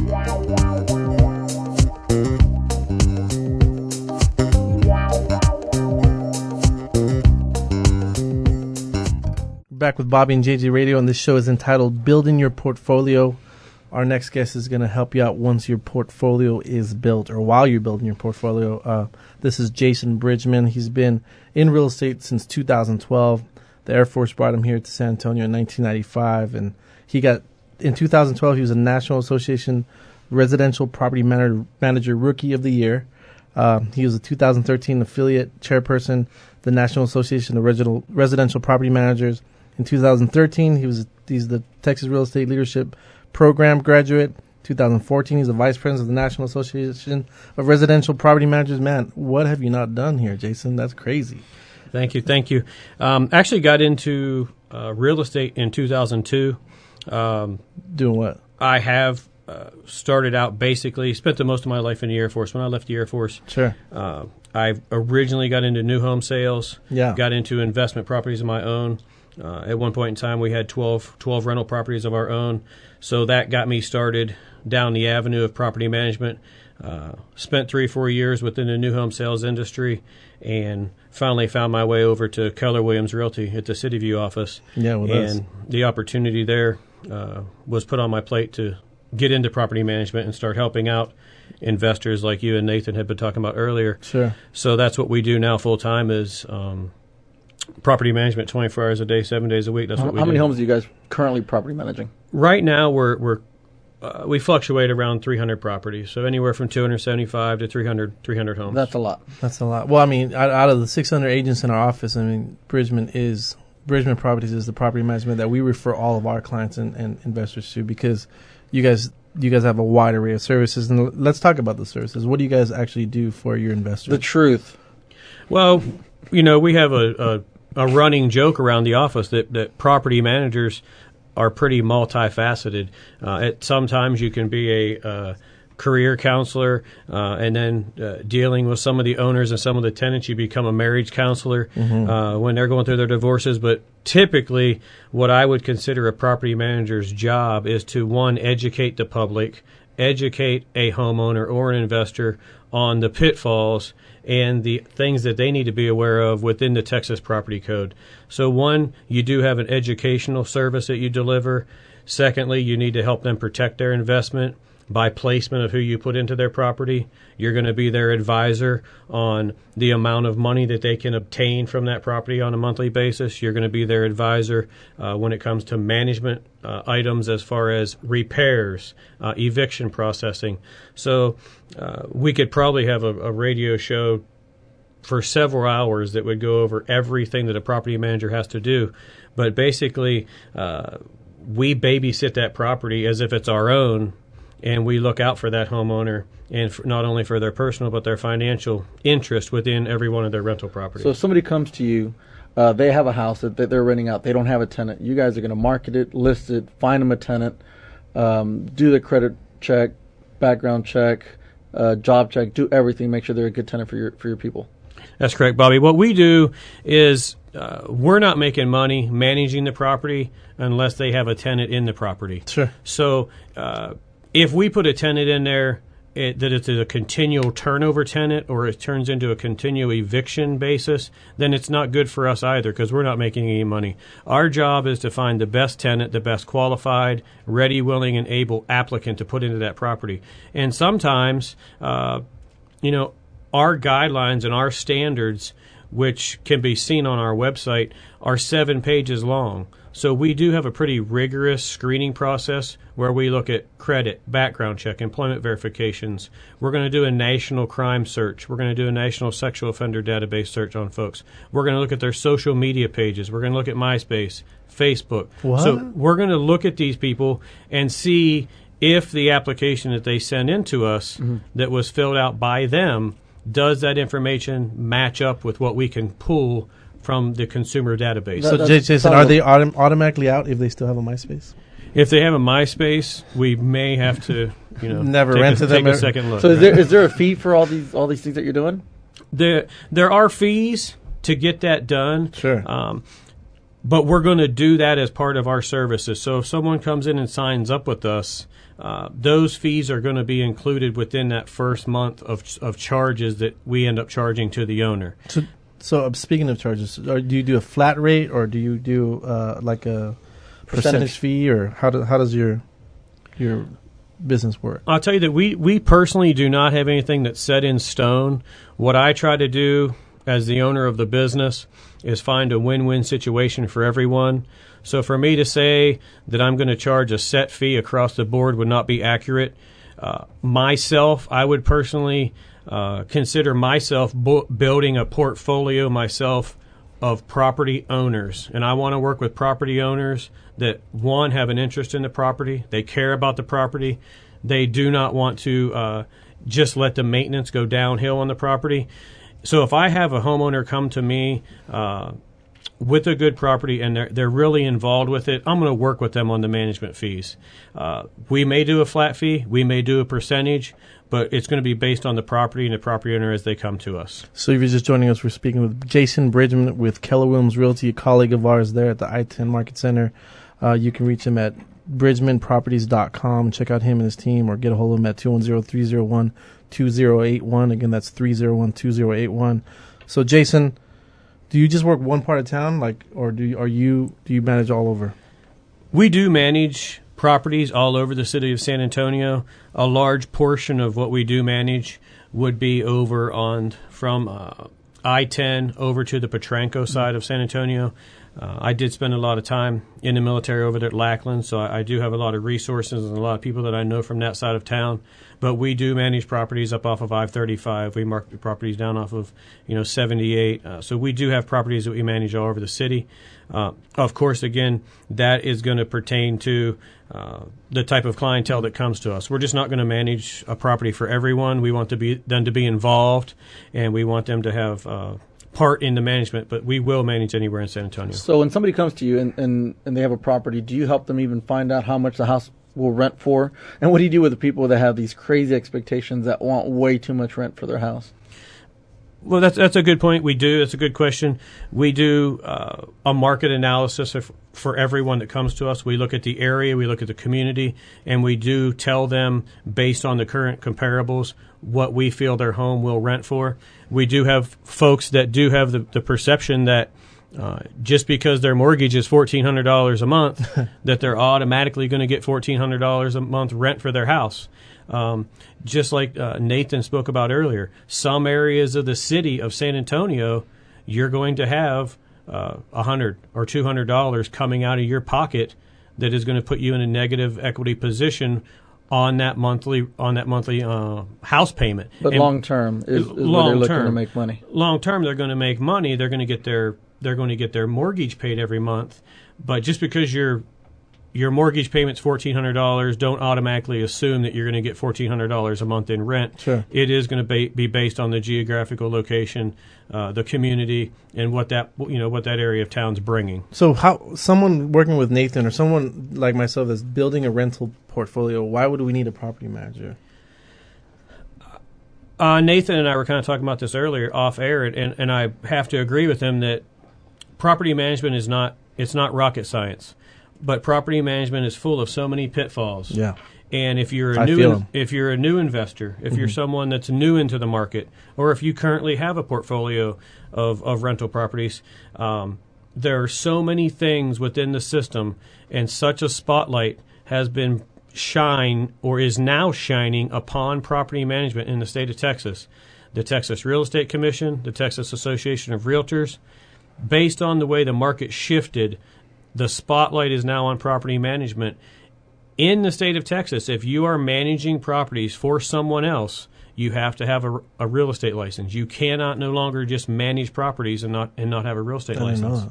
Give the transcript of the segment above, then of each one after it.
Back with Bobby and JJ Radio, and this show is entitled Building Your Portfolio. Our next guest is going to help you out once your portfolio is built or while you're building your portfolio. This is Jason Bridgman. He's been in real estate since 2012. The Air Force brought him here to San Antonio in 1995, and in 2012, he was a National Association Residential Property Manager Rookie of the Year. He was a 2013 affiliate chairperson, the National Association of Residential Property Managers. In 2013, he's the Texas Real Estate Leadership Program graduate. 2014, he's the vice president of the National Association of Residential Property Managers. Man, what have you not done here, Jason? That's crazy. Thank you. Actually got into real estate in 2002. Doing what? I have started out basically, spent the most of my life in the Air Force. When I left the Air Force, sure. I originally got into new home sales, got into investment properties of my own. At one point in time, we had 12 rental properties of our own. So that got me started down the avenue of property management. Spent 3-4 years within the new home sales industry and finally found my way over to Keller Williams Realty at the City View office. And the opportunity there was put on my plate to get into property management and start helping out investors like you and Nathan had been talking about earlier. Sure. So that's what we do now full time is property management 24 hours a day, 7 days a week. That's what we do. How many homes are you guys currently property managing? Right now we fluctuate around 300 properties, so anywhere from 275 to 300 homes. That's a lot. Well, I mean, out of the 600 agents in our office, I mean, Bridgman Properties is the property management that we refer all of our clients and investors to, because you guys have a wide array of services. And let's talk about the services. What do you guys actually do for your investors? The truth. Well, we have a running joke around the office that property managers are pretty multifaceted. Sometimes you can be a career counselor, and then dealing with some of the owners and some of the tenants, you become a marriage counselor when they're going through their divorces. But typically, what I would consider a property manager's job is to, one, educate the public, educate a homeowner or an investor on the pitfalls and the things that they need to be aware of within the Texas Property Code. So one, you do have an educational service that you deliver. Secondly, you need to help them protect their investment by placement of who you put into their property. You're going to be their advisor on the amount of money that they can obtain from that property on a monthly basis. You're going to be their advisor when it comes to management items as far as repairs, eviction processing. So we could probably have a radio show for several hours that would go over everything that a property manager has to do. But basically, we babysit that property as if it's our own, and we look out for that homeowner, and not only for their personal but their financial interest within every one of their rental properties. So if somebody comes to you, they have a house that they're renting out, they don't have a tenant. You guys are going to market it, list it, find them a tenant, do the credit check, background check, job check, do everything, make sure they're a good tenant for your people. That's correct, Bobby. What we do is we're not making money managing the property unless they have a tenant in the property. Sure. So if we put a tenant in there that it's a continual turnover tenant or it turns into a continual eviction basis, then it's not good for us either because we're not making any money. Our job is to find the best tenant, the best qualified, ready, willing, and able applicant to put into that property. And sometimes, our guidelines and our standards, which can be seen on our website, are 7 pages long. So we do have a pretty rigorous screening process where we look at credit, background check, employment verifications. We're going to do a national crime search. We're going to do a national sexual offender database search on folks. We're going to look at their social media pages. We're going to look at MySpace, Facebook. What? So we're going to look at these people and see if the application that they send in to us that was filled out by them, does that information match up with what we can pull from the consumer database. So, Jason, are they automatically out if they still have a MySpace? If they have a MySpace, we may have to, never rent to them. Take a second look. So, is there a fee for all these things that you're doing? There are fees to get that done. Sure. But we're going to do that as part of our services. So if someone comes in and signs up with us, those fees are going to be included within that first month of charges that we end up charging to the owner. So speaking of charges, do you do a flat rate or do you do like a percentage fee, or how does your business work? I'll tell you that we personally do not have anything that's set in stone. What I try to do as the owner of the business is find a win-win situation for everyone. So for me to say that I'm going to charge a set fee across the board would not be accurate. Myself, I would personally consider myself building a portfolio myself of property owners. And I want to work with property owners that, one, have an interest in the property. They care about the property. They do not want to just let the maintenance go downhill on the property. So if I have a homeowner come to me with a good property and they're really involved with it, I'm going to work with them on the management fees. We may do a flat fee, we may do a percentage, but it's going to be based on the property and the property owner as they come to us. So if you're just joining us, we're speaking with Jason Bridgman with Keller Williams Realty, a colleague of ours there at the I-10 Market Center. You can reach him at bridgmanproperties.com and check out him and his team, or get a hold of him at 210-301-2081. Again, that's 301-2081. So Jason, do you just work one part of town, or do you manage all over? We do manage properties all over the city of San Antonio. A large portion of what we do manage would be over from I-10 over to the Potranco side of San Antonio. I did spend a lot of time in the military over there at Lackland, so I do have a lot of resources and a lot of people that I know from that side of town. But we do manage properties up off of I-35. We market properties down off of 78. So we do have properties that we manage all over the city. Of course, again, that is going to pertain to the type of clientele that comes to us. We're just not going to manage a property for everyone. We want them to be involved, and we want them to have part in the management, but we will manage anywhere in San Antonio. So when somebody comes to you and they have a property, do you help them even find out how much the house will rent for? And what do you do with the people that have these crazy expectations that want way too much rent for their house? Well, that's a good point. We do. That's a good question. We do a market analysis for everyone that comes to us. We look at the area, we look at the community, and we do tell them, based on the current comparables, what we feel their home will rent for. We do have folks that do have the perception that just because their mortgage is $1,400 a month, that they're automatically going to get $1,400 a month rent for their house. Just like Nathan spoke about earlier, some areas of the city of San Antonio, you're going to have $100 or $200 coming out of your pocket that is going to put you in a negative equity position on that monthly house payment. But long term is where they're looking to make money. Long term, they're going to make money. They're going to get their mortgage paid every month. But just because your mortgage payment's $1,400, don't automatically assume that you're going to get $1,400 a month in rent. Sure. It is going to be based on the geographical location, the community, and what that area of town's bringing. So how someone working with Nathan or someone like myself that's building a rental portfolio, why would we need a property manager? Nathan and I were kind of talking about this earlier off air, and I have to agree with him that property management is not rocket science. But property management is full of so many pitfalls. Yeah. And if you're a new investor, if you're someone that's new into the market, or if you currently have a portfolio of rental properties, there are so many things within the system, and such a spotlight has been is now shining upon property management in the state of Texas. The Texas Real Estate Commission, the Texas Association of Realtors, based on the way the market shifted, the spotlight is now on property management. In the state of Texas, if you are managing properties for someone else, you have to have a real estate license. You cannot no longer just manage properties and not have a real estate license.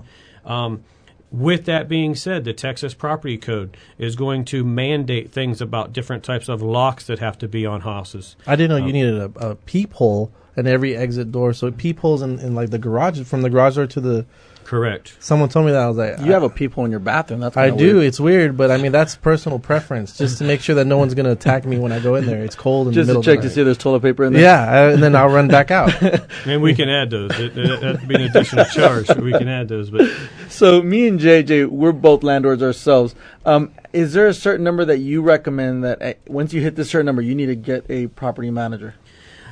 With that being said, the Texas Property Code is going to mandate things about different types of locks that have to be on houses. I didn't know you needed a peephole in every exit door. So peepholes in like the garage, from the garage door to the... Correct. Someone told me that. I was like, you have a peephole in your bathroom. That's I do. weird. It's weird, but I mean that's personal preference, just to make sure that no one's going to attack me when I go in there. It's cold in the middle Just to check of the to see if there's toilet paper in there. Yeah, and then I'll run back out. And we can add those. That'd be an additional charge. So we can add those. But so me and JJ, we're both landlords ourselves. Is there a certain number that you recommend that once you hit this certain number, you need to get a property manager?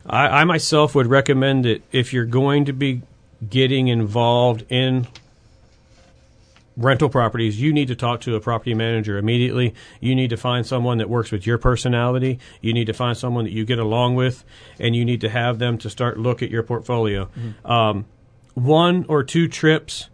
I myself would recommend that if you're going to be getting involved in rental properties, you need to talk to a property manager immediately. You need to find someone that works with your personality. You need to find someone that you get along with, and you need to have them to start look at your portfolio. 1 or 2 trips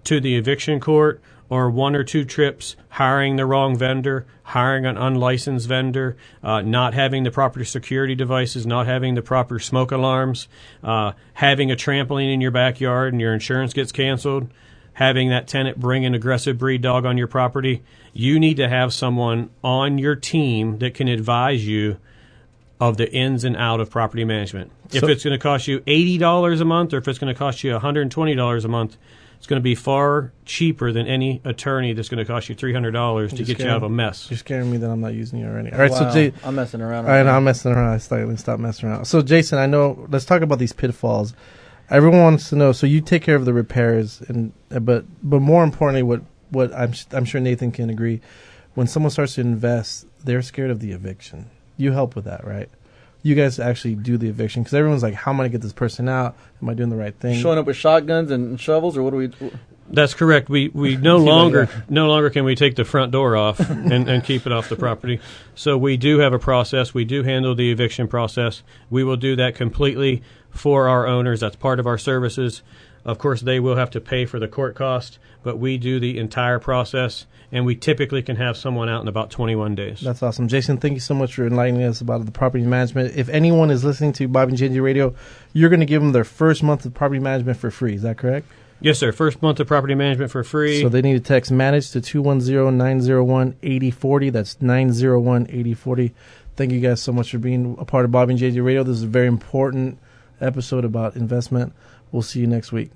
to the eviction court, or 1 or 2 trips hiring the wrong vendor, hiring an unlicensed vendor, not having the proper security devices, not having the proper smoke alarms, having a trampoline in your backyard and your insurance gets canceled, having that tenant bring an aggressive breed dog on your property. You need to have someone on your team that can advise you of the ins and out of property management. If it's going to cost you $80 a month or if it's going to cost you $120 a month, it's going to be far cheaper than any attorney that's going to cost you $300 to get you out of a mess. You're scaring me that I'm not using you already. All right, Wow, so I'm messing around. All right, I'm messing around. I stop messing around. So, Jason, I know. Let's talk about these pitfalls. Everyone wants to know. So, you take care of the repairs, but more importantly, what I'm sure Nathan can agree. When someone starts to invest, they're scared of the eviction. You help with that, right? You guys actually do the eviction because everyone's like, "How am I going to get this person out? Am I doing the right thing?" Showing up with shotguns and shovels, or what do we? That's correct. We no longer can we take the front door off and keep it off the property. So we do have a process. We do handle the eviction process. We will do that completely for our owners. That's part of our services. Of course, they will have to pay for the court cost, but we do the entire process, and we typically can have someone out in about 21 days. That's awesome. Jason, thank you so much for enlightening us about the property management. If anyone is listening to Bobby and JJ Radio, you're going to give them their first month of property management for free. Is that correct? Yes, sir. First month of property management for free. So they need to text MANAGE to 210-901-8040. That's 901-8040. Thank you guys so much for being a part of Bobby and JJ Radio. This is a very important episode about investment. We'll see you next week.